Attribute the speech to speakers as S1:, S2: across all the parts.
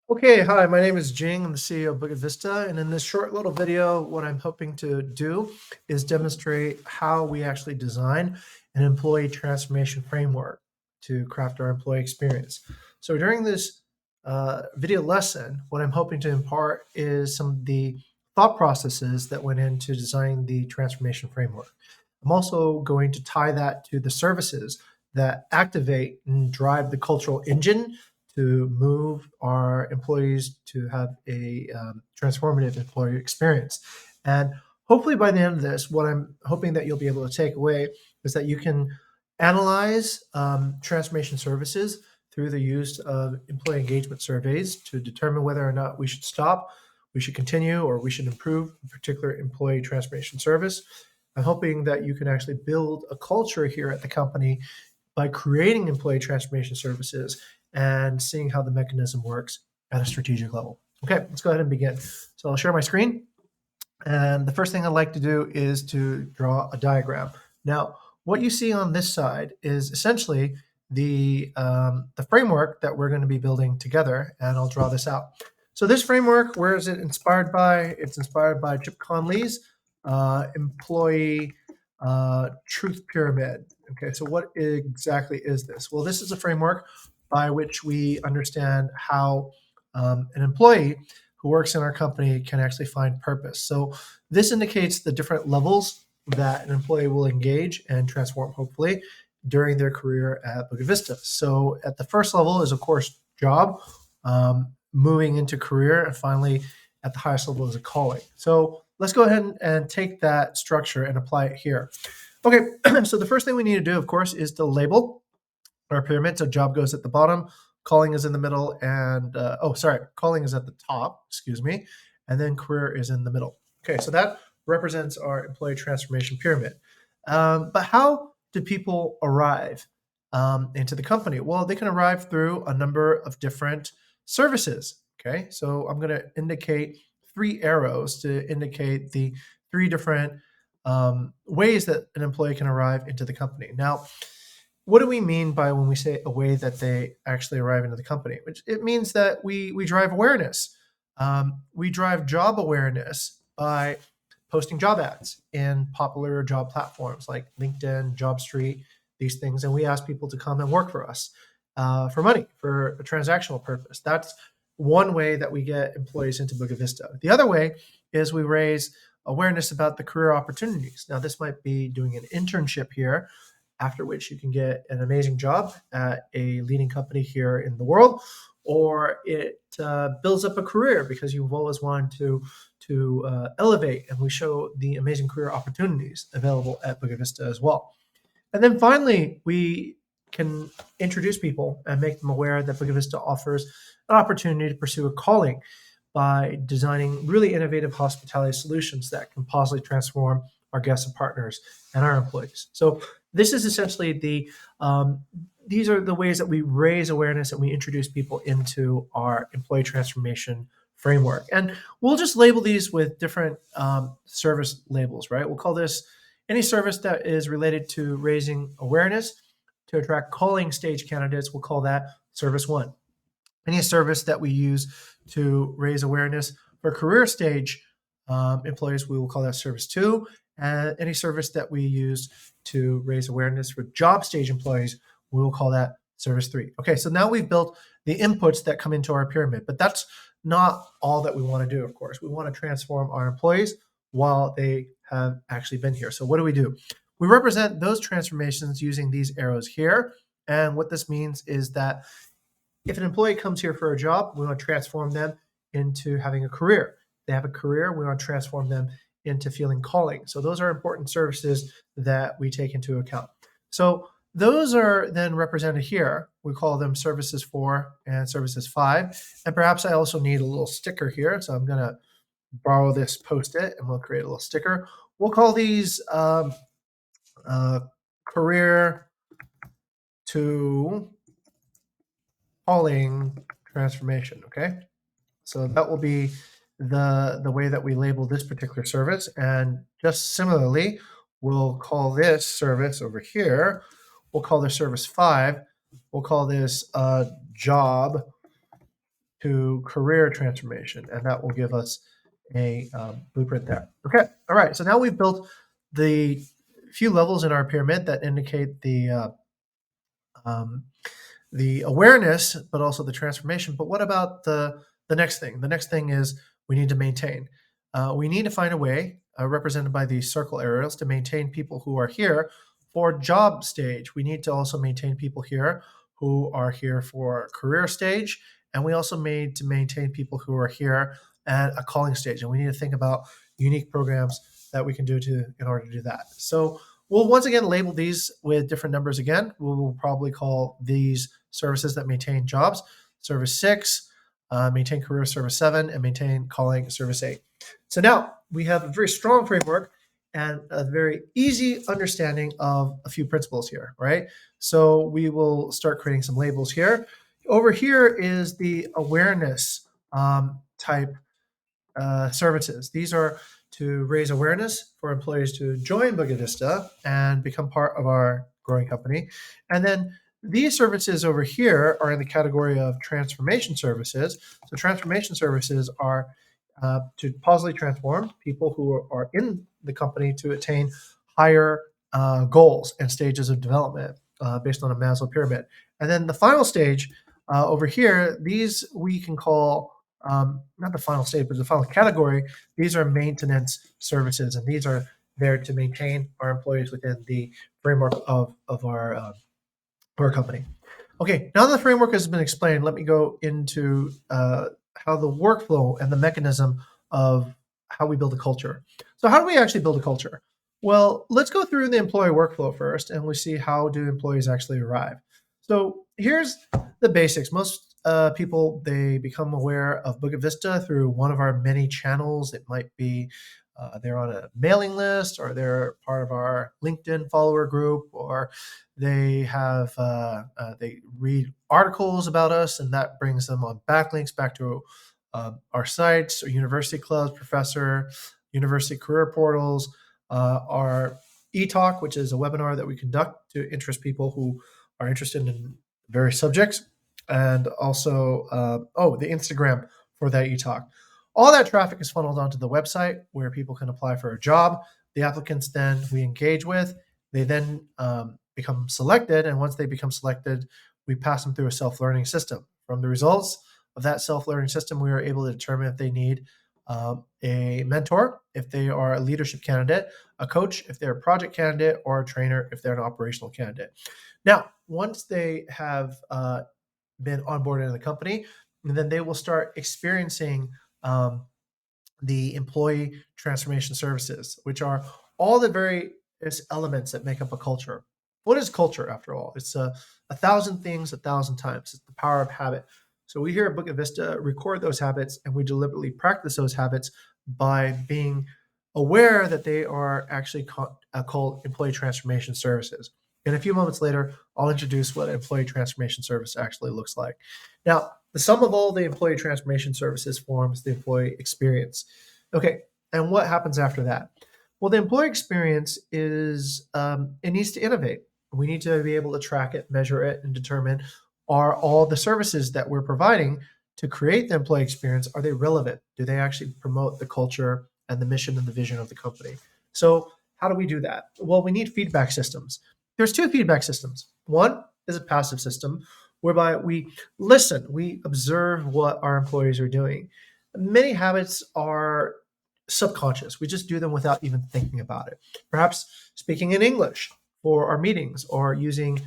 S1: Okay, hi, my name is Jing. I'm the CEO of Bukit Vista. And in this short little video, what I'm hoping to do is demonstrate how we actually design an employee transformation framework to craft our employee experience. So during this video lesson, what I'm hoping to impart is some of the thought processes that went into designing the transformation framework. I'm also going to tie that to the services that activate and drive the cultural engine to move our employees to have a transformative employee experience. And hopefully by the end of this, what I'm hoping that you'll be able to take away is that you can analyze transformation services through the use of employee engagement surveys to determine whether or not we should stop, we should continue, or we should improve a particular employee transformation service. I'm hoping that you can actually build a culture here at the company by creating employee transformation services and seeing how the mechanism works at a strategic level. Okay, let's go ahead and begin. So I'll share my screen. And the first thing I'd like to do is to draw a diagram. Now, what you see on this side is essentially the framework that we're going to be building together, and I'll draw this out. So this framework, where is it inspired by? It's inspired by Chip Conley's employee truth pyramid. Okay, so what exactly is this? Well, this is a framework by which we understand how an employee who works in our company can actually find purpose. So this indicates the different levels that an employee will engage and transform, hopefully, during their career at Bukit Vista. So at the first level is, of course, job, moving into career, and finally, at the highest level is a calling. So let's go ahead and take that structure and apply it here. Okay, so the first thing we need to do, of course, is to label our pyramid. So job goes at the bottom, calling is in the middle, and calling is at the top, excuse me, and then career is in the middle. Okay, so that represents our employee transformation pyramid. But how do people arrive into the company? Well, they can arrive through a number of different services. Okay, so I'm going to indicate 3 arrows to indicate the 3 different ways that an employee can arrive into the company. Now, what do we mean by when we say a way that they actually arrive into the company? Which it means that we drive awareness. We drive job awareness by posting job ads in popular job platforms like LinkedIn, JobStreet, these things, and we ask people to come and work for us for money, for a transactional purpose. That's one way that we get employees into Bukit Vista. The other way is we raise awareness about the career opportunities. Now, this might be doing an internship here, after which you can get an amazing job at a leading company here in the world, or it builds up a career because you've always wanted to elevate, and we show the amazing career opportunities available at Bukit Vista as well. And then finally, we can introduce people and make them aware that Bukit Vista offers an opportunity to pursue a calling by designing really innovative hospitality solutions that can positively transform our guests and partners and our employees. So this is essentially these are the ways that we raise awareness and we introduce people into our employee transformation framework. And we'll just label these with different service labels, right? We'll call this any service that is related to raising awareness to attract calling stage candidates. We'll call that service 1. Any service that we use to raise awareness for career stage employees, we will call that service 2. And any service that we use to raise awareness for job stage employees, we will call that service 3. Okay, so now we've built the inputs that come into our pyramid, but that's not all that we want to do, of course. We want to transform our employees while they have actually been here. So what do? We represent those transformations using these arrows here. And what this means is that if an employee comes here for a job, we want to transform them into having a career. They have a career, we want to transform them into feeling calling. So those are important services that we take into account. So those are then represented here. We call them services 4 and services 5. And perhaps I also need a little sticker here. So I'm going to borrow this Post-it and we'll create a little sticker. We'll call these career to calling transformation. Okay, so that will be the way that we label this particular service. And just similarly, we'll call this service over here, we'll call this service 5, we'll call this job to career transformation, and that will give us a blueprint there. Okay, all right. So now we've built the few levels in our pyramid that indicate um, the awareness, but also the transformation. But what about the next thing? The next thing is we need to maintain. We need to find a way, represented by these circle arrows, to maintain people who are here for job stage. We need to also maintain people here who are here for career stage, and we also need to maintain people who are here at a calling stage. And we need to think about unique programs that we can do in order to do that. So we'll once again label these with different numbers again. We will probably call these services that maintain jobs service 6, maintain career service 7, and maintain calling service 8. So now we have a very strong framework and a very easy understanding of a few principles here, right? So we will start creating some labels here. Over here is the awareness type services. These are to raise awareness for employees to join Bukit Vista and become part of our growing company. And then these services over here are in the category of transformation services. So transformation services are to positively transform people who are in the company to attain higher goals and stages of development based on a Maslow pyramid. And then the final stage over here, these we can call not the final stage, but the final category. These are maintenance services, and these are there to maintain our employees within the framework of our company. Okay, now that the framework has been explained, let me go into how the workflow and the mechanism of how we build a culture. So how do we actually build a culture? Well, let's go through the employee workflow first, and we see how do employees actually arrive. So here's the basics. Most people, they become aware of Bukit Vista through one of our many channels. It might be they're on a mailing list, or they're part of our LinkedIn follower group, or they read articles about us, and that brings them on backlinks back to our sites, or university clubs, professor, university career portals, our e-talk, which is a webinar that we conduct to interest people who are interested in various subjects, and also the Instagram for that e-talk. All that traffic is funneled onto the website where people can apply for a job. The applicants then we engage with, they then become selected, and once they become selected, we pass them through a self-learning system. From the results of that self-learning system, we are able to determine if they need a mentor, if they are a leadership candidate, a coach, if they're a project candidate, or a trainer, if they're an operational candidate. Now, once they have been onboarded in the company, then they will start experiencing the employee transformation services, which are all the various elements that make up a culture. What is culture, after all? It's a thousand things, a thousand times. It's the power of habit. So we here at Bukit Vista record those habits, and we deliberately practice those habits by being aware that they are actually called employee transformation services. And a few moments later, I'll introduce what an employee transformation service actually looks like. Now, the sum of all the employee transformation services forms the employee experience. Okay, and what happens after that? Well, the employee experience is it needs to innovate. We need to be able to track it, measure it, and determine are all the services that we're providing to create the employee experience, are they relevant? Do they actually promote the culture and the mission and the vision of the company? So how do we do that? Well, we need feedback systems. There's two feedback systems. One is a passive system whereby we listen, we observe what our employees are doing. Many habits are subconscious. We just do them without even thinking about it. Perhaps speaking in English for our meetings, or using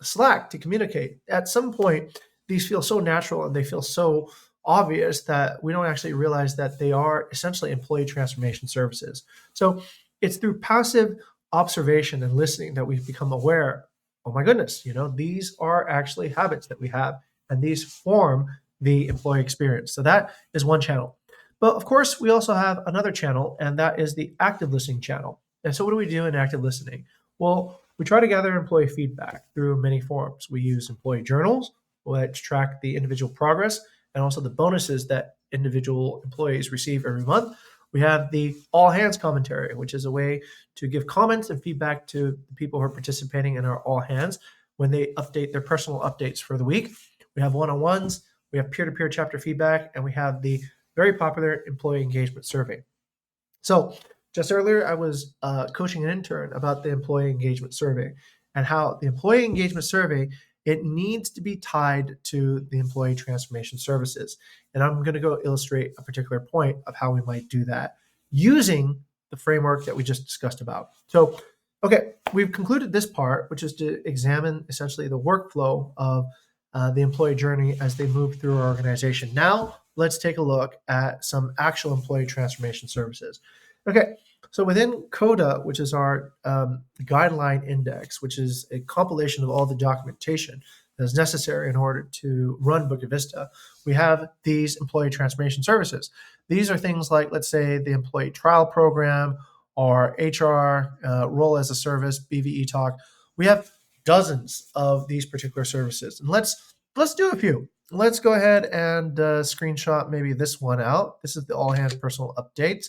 S1: Slack to communicate. At some point, these feel so natural and they feel so obvious that we don't actually realize that they are essentially employee transformation services. So it's through passive observation and listening that we've become aware, oh my goodness, these are actually habits that we have, and these form the employee experience. So that is one channel. But of course, we also have another channel, and that is the active listening channel. And so what do we do in active listening? Well, we try to gather employee feedback through many forms. We use employee journals, which track the individual progress and also the bonuses that individual employees receive every month. We have the all hands commentary, which is a way to give comments and feedback to the people who are participating in our all hands when they update their personal updates for the week. We have one-on-ones we have peer-to-peer chapter feedback, and we have the very popular employee engagement survey. So just earlier, I was coaching an intern about the employee engagement survey and how the employee engagement survey, it needs to be tied to the employee transformation services. And I'm going to go illustrate a particular point of how we might do that using the framework that we just discussed about. So, okay, we've concluded this part, which is to examine essentially the workflow of the employee journey as they move through our organization. Now, let's take a look at some actual employee transformation services. Okay, so within CODA, which is our guideline index, which is a compilation of all the documentation that is necessary in order to run Bukit Vista, we have these employee transformation services. These are things like, let's say, the employee trial program or HR, role as a service, BVE talk. We have dozens of these particular services. And let's do a few. Let's go ahead and screenshot maybe this one out. This is the all hands personal updates.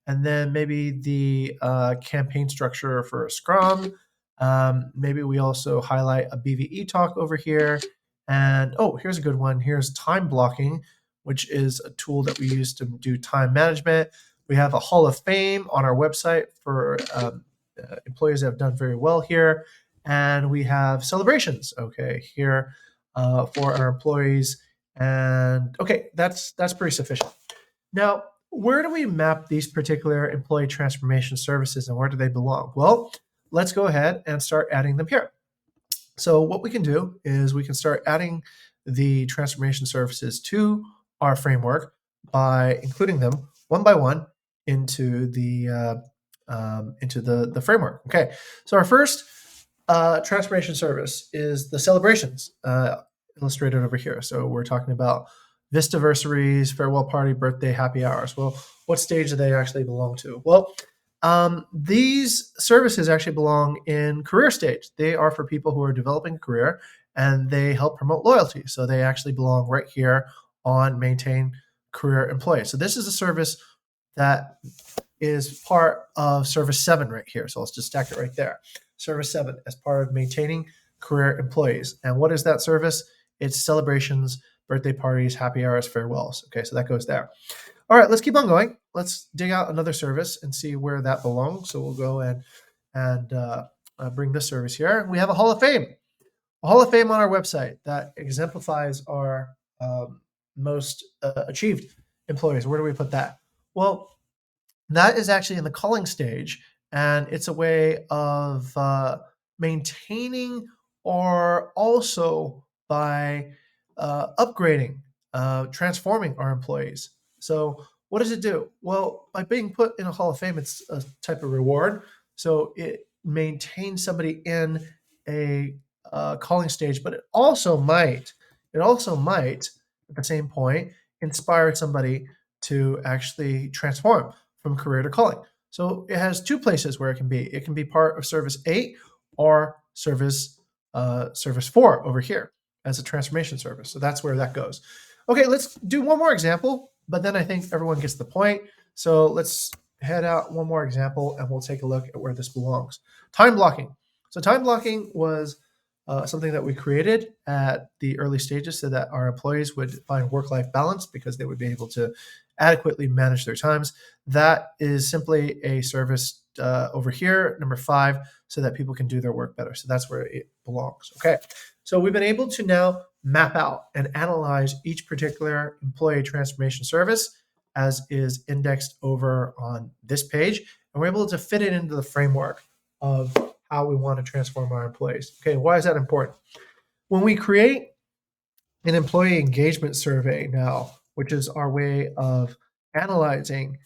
S1: And then maybe the campaign structure for a Scrum. Maybe we also highlight a BVE talk over here. And oh, here's a good one. Here's time blocking, which is a tool that we use to do time management. We have a Hall of Fame on our website for employees that have done very well here. And we have celebrations, okay, here for our employees. And okay, that's pretty sufficient. Now, where do we map these particular employee transformation services and where do they belong? Well, let's go ahead and start adding them here. So what we can do is we can start adding the transformation services to our framework by including them one by one into the framework. Okay, so our first transformation service is the celebrations illustrated over here. So we're talking about Vistaversaries, farewell party, birthday, happy hours. Well, what stage do they actually belong to? Well, these services actually belong in career stage. They are for people who are developing a career and they help promote loyalty. So they actually belong right here on maintain career employees. So this is a service that is part of service 7 right here. So let's just stack it right there. Service 7 as part of maintaining career employees. And what is that service? It's celebrations, birthday parties, happy hours, farewells. Okay, so that goes there. All right, let's keep on going. Let's dig out another service and see where that belongs. So we'll go and bring this service here. We have a Hall of Fame. A Hall of Fame on our website that exemplifies our most achieved employees. Where do we put that? Well, that is actually in the calling stage, and it's a way of maintaining or also by upgrading, transforming our employees. So what does it do? Well, by being put in a Hall of Fame, it's a type of reward. So it maintains somebody in a calling stage, but it also might at the same point inspire somebody to actually transform from career to calling. So it has two places where it can be. It can be part of service 8 or service 4 over here as a transformation service. So that's where that goes. Okay, let's do one more example, but then I think everyone gets the point. So let's head out one more example and we'll take a look at where this belongs. Time blocking. So time blocking was something that we created at the early stages so that our employees would find work-life balance because they would be able to adequately manage their times. That is simply a service over here, number 5, so that people can do their work better. So that's where it belongs. Okay, so we've been able to now map out and analyze each particular employee transformation service as is indexed over on this page, and we're able to fit it into the framework of how we want to transform our employees. Okay, why is that important? When we create an employee engagement survey now, which is our way of analyzing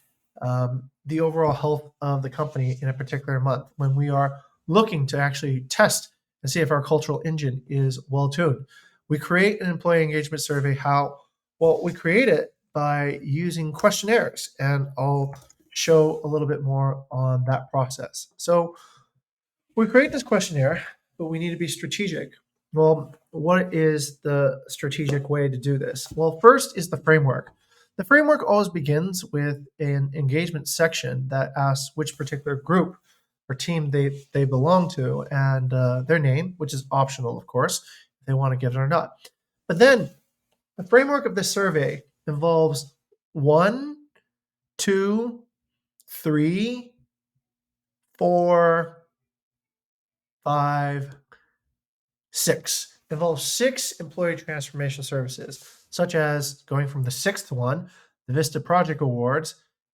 S1: the overall health of the company in a particular month, when we are looking to actually test and see if our cultural engine is well tuned, we create an employee engagement survey. How? Well, we create it by using questionnaires, and I'll show a little bit more on that process. So we create this questionnaire, but we need to be strategic. Well, what is the strategic way to do this? Well, first is the framework. The framework always begins with an engagement section that asks which particular group or team they belong to and their name, which is optional, of course, if they want to give it or not. But then The framework of this survey involves 1, 2, 3, 4, 5, 6. It involves 6 employee transformation services, such as going from the 6th one, the Vista Project Awards,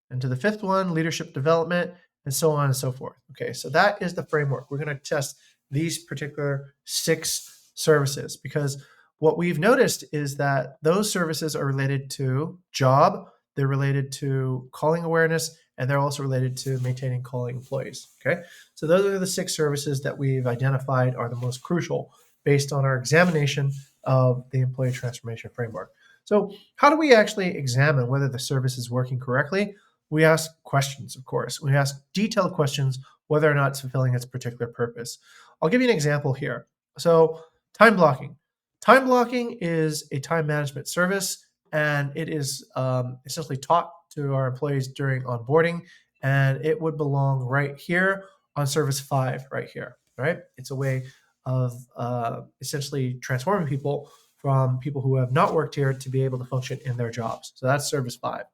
S1: and to the 5th one, leadership development, and so on and so forth. Okay, so that is the framework. We're going to test these particular 6 services because what we've noticed is that those services are related to job, they're related to calling awareness, and they're also related to maintaining calling employees. Okay, so those are the 6 services that we've identified are the most crucial based on our examination of the employee transformation framework. So how do we actually examine whether the service is working correctly? We ask questions, of course. We ask detailed questions whether or not it's fulfilling its particular purpose. I'll give you an example here. So time blocking. Time blocking is a time management service, and it is essentially taught to our employees during onboarding, and it would belong right here on service 5 right here, right? It's a way of essentially transforming people from people who have not worked here to be able to function in their jobs. So that's service 5.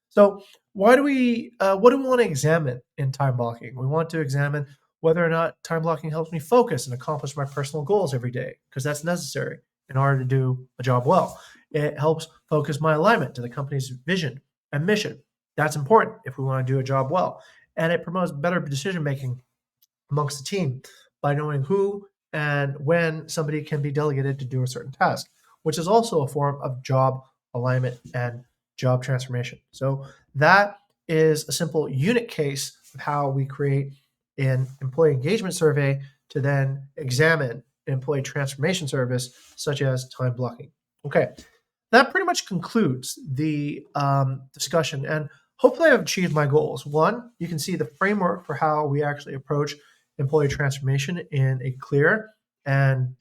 S1: So what do we want to examine in time blocking? We want to examine whether or not time blocking helps me focus and accomplish my personal goals every day, because that's necessary in order to do a job well. It helps focus my alignment to the company's vision and mission. That's important if we want to do a job well. And it promotes better decision making amongst the team by knowing who and when somebody can be delegated to do a certain task, which is also a form of job alignment and job transformation. So that is a simple unit case of how we create an employee engagement survey to then examine an employee transformation service such as time blocking. Okay, that pretty much concludes the discussion, and hopefully I've achieved my goals. One, you can see the framework for how we actually approach employee transformation in a clear and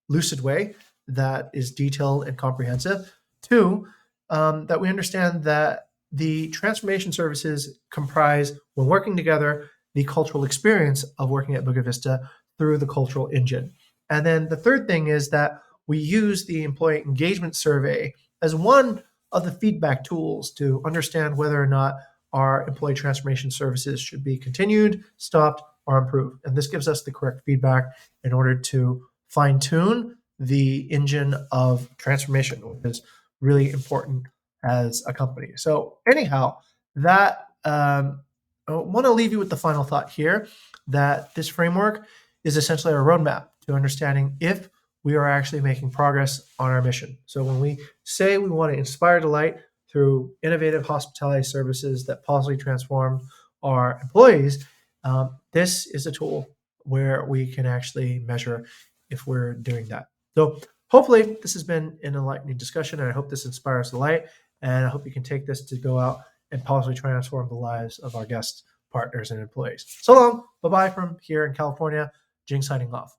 S1: lucid way that is detailed and comprehensive. Two, that we understand that the transformation services comprise, when working together, the cultural experience of working at Bukit Vista through the cultural engine. And then the third thing is that we use the employee engagement survey as one of the feedback tools to understand whether or not our employee transformation services should be continued, stopped, or improved. And this gives us the correct feedback in order to fine tune the engine of transformation, which is really important as a company. So anyhow, that I want to leave you with the final thought here that this framework is essentially a roadmap to understanding if we are actually making progress on our mission. So when we say we want to inspire delight through innovative hospitality services that positively transform our employees, this is a tool where we can actually measure if we're doing that. So hopefully this has been an enlightening discussion, and I hope this inspires delight, and I hope you can take this to go out and positively transform the lives of our guests, partners, and employees. So long. Bye-bye from here in California. Jing signing off.